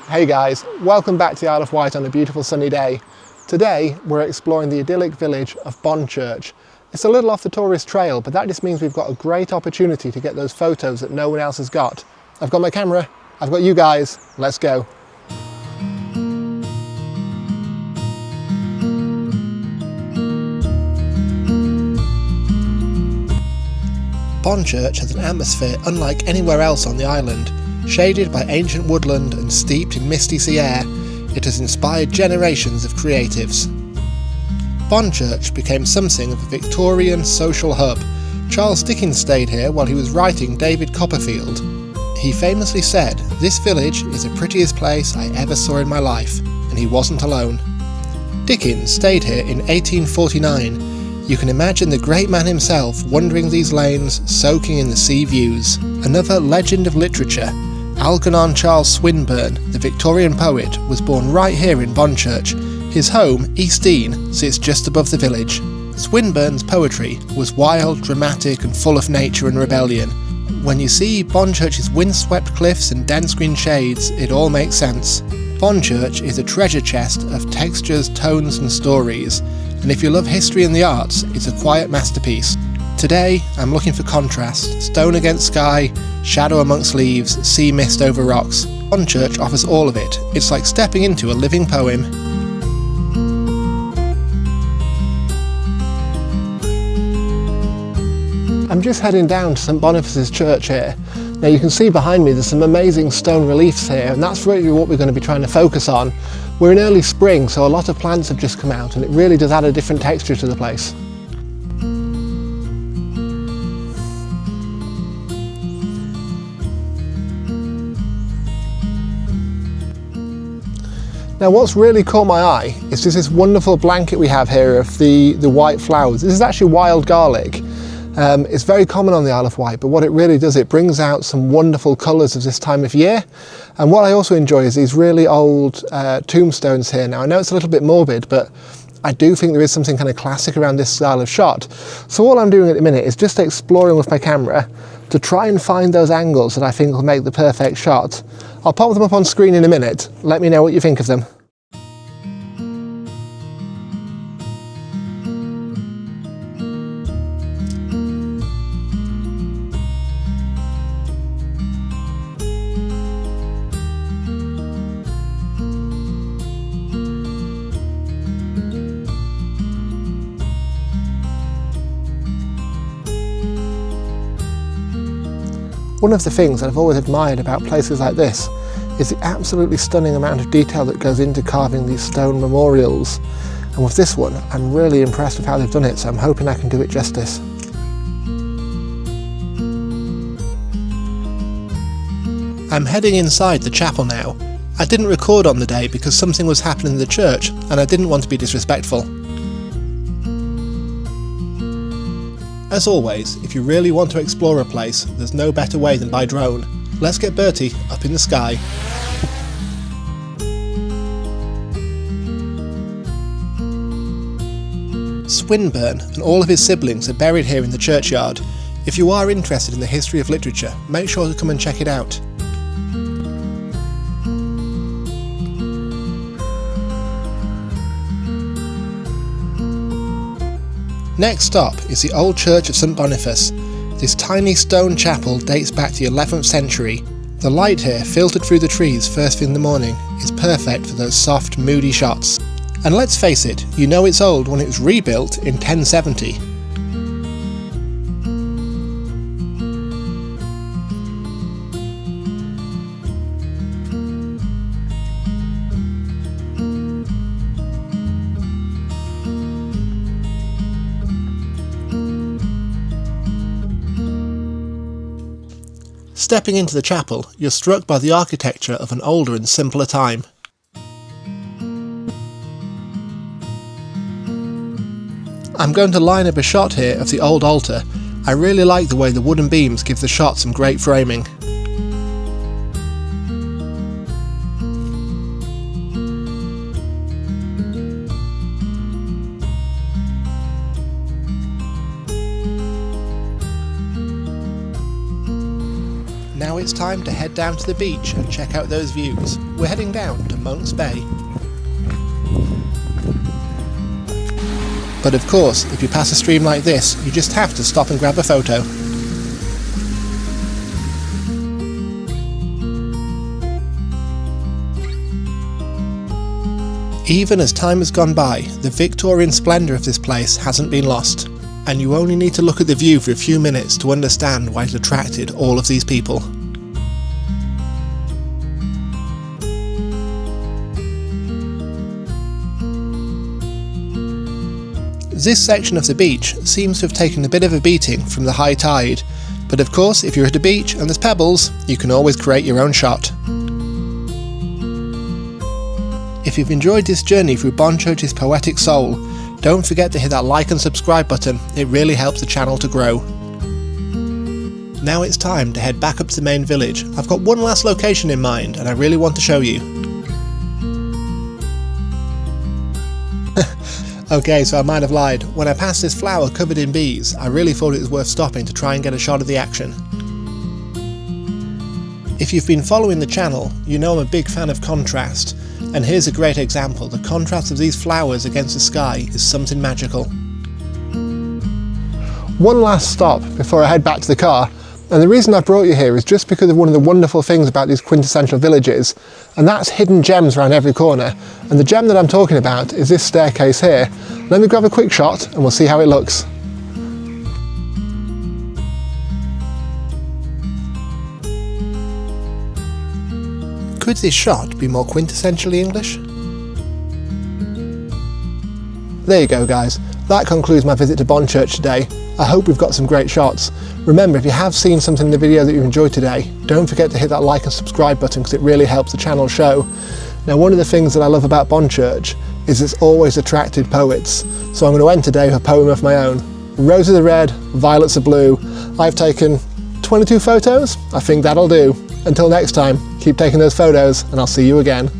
Hey guys, welcome back to the Isle of Wight on a beautiful sunny day. Today we're exploring the idyllic village of Bonchurch. It's a little off the tourist trail, but that just means we've got a great opportunity to get those photos that no one else has got. I've got my camera, I've got you guys, let's go. Bonchurch has an atmosphere unlike anywhere else on the island. Shaded by ancient woodland and steeped in misty sea air, it has inspired generations of creatives. Bonchurch became something of a Victorian social hub. Charles Dickens stayed here while he was writing David Copperfield. He famously said, "This village is the prettiest place I ever saw in my life," and he wasn't alone. Dickens stayed here in 1849. You can imagine the great man himself wandering these lanes, soaking in the sea views. Another legend of literature, Algernon Charles Swinburne, the Victorian poet, was born right here in Bonchurch. His home, East Dean, sits just above the village. Swinburne's poetry was wild, dramatic and full of nature and rebellion. When you see Bonchurch's windswept cliffs and dense green shades, it all makes sense. Bonchurch is a treasure chest of textures, tones and stories, and if you love history and the arts, it's a quiet masterpiece. Today, I'm looking for contrast, stone against sky, shadow amongst leaves, sea mist over rocks. Bonchurch offers all of it. It's like stepping into a living poem. I'm just heading down to St Boniface's church here. Now you can see behind me there's some amazing stone reliefs here, and that's really what we're going to be trying to focus on. We're in early spring, so a lot of plants have just come out and it really does add a different texture to the place. Now what's really caught my eye is just this wonderful blanket we have here of the white flowers. This is actually wild garlic. It's very common on the Isle of Wight, but what it really does, it brings out some wonderful colours of this time of year. And what I also enjoy is these really old tombstones here. Now I know it's a little bit morbid, but I do think there is something kind of classic around this style of shot. So all I'm doing at the minute is just exploring with my camera to try and find those angles that I think will make the perfect shot. I'll pop them up on screen in a minute. Let me know what you think of them. One of the things that I've always admired about places like this is the absolutely stunning amount of detail that goes into carving these stone memorials. And with this one, I'm really impressed with how they've done it, so I'm hoping I can do it justice. I'm heading inside the chapel now. I didn't record on the day because something was happening in the church and I didn't want to be disrespectful. As always, if you really want to explore a place, there's no better way than by drone. Let's get Bertie up in the sky. Swinburne and all of his siblings are buried here in the churchyard. If you are interested in the history of literature, make sure to come and check it out. Next stop is the old church of St Boniface. This tiny stone chapel dates back to the 11th century. The light here, filtered through the trees first thing in the morning, is perfect for those soft, moody shots. And let's face it, you know it's old when it was rebuilt in 1070. Stepping into the chapel, you're struck by the architecture of an older and simpler time. I'm going to line up a shot here of the old altar. I really like the way the wooden beams give the shot some great framing. it's time to head down to the beach and check out those views. We're heading down to Monk's Bay. But of course, if you pass a stream like this, you just have to stop and grab a photo. Even as time has gone by, the Victorian splendour of this place hasn't been lost, and you only need to look at the view for a few minutes to understand why it attracted all of these people. This section of the beach seems to have taken a bit of a beating from the high tide, but of course if you're at a beach and there's pebbles, you can always create your own shot. If you've enjoyed this journey through Bonchurch's poetic soul, don't forget to hit that like and subscribe button, it really helps the channel to grow. Now it's time to head back up to the main village. I've got one last location in mind and I really want to show you. Okay, so I might have lied. When I passed this flower covered in bees, I really thought it was worth stopping to try and get a shot of the action. If you've been following the channel, you know I'm a big fan of contrast. And here's a great example. The contrast of these flowers against the sky is something magical. One last stop before I head back to the car, and the reason I brought you here is just because of one of the wonderful things about these quintessential villages, and that's hidden gems around every corner. And the gem that I'm talking about is this staircase here. Let me grab a quick shot and we'll see how it looks. Could this shot be more quintessentially English? There you go guys, that concludes my visit to Bonchurch today. I hope we've got some great shots. Remember, if you have seen something in the video that you've enjoyed today, don't forget to hit that like and subscribe button because it really helps the channel show. Now one of the things that I love about Bonchurch is it's always attracted poets, so I'm going to end today with a poem of my own. Roses are red, violets are blue. I've taken 22 photos, I think that'll do. Until next time, keep taking those photos and I'll see you again.